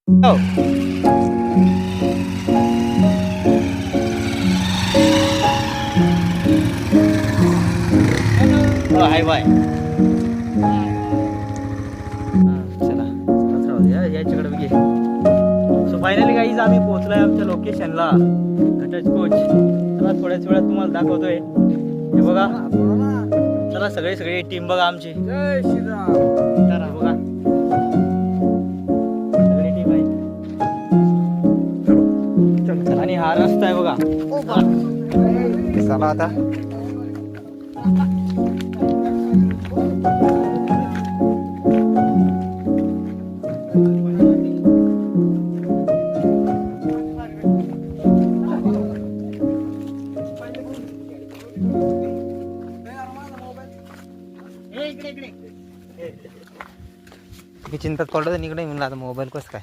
हो. हो hi bye. चला याच्याकडे घे. सो फायनली गाईज आम्ही पोहोचलोय आमच्या लोकेशनला घटच कोच. चला थोड्याच वेळात तुम्हाला दाखवतोय. हे बघा चला सगळी टीम बघा आमची. जय श्रीराम. हे बघा सगळी टीम आहे. चला आणि हा रस्ता आहे बघा. चला आता मी चिंतात पडलो तर इकडे म्हणलं आता मोबाईल कसं काय.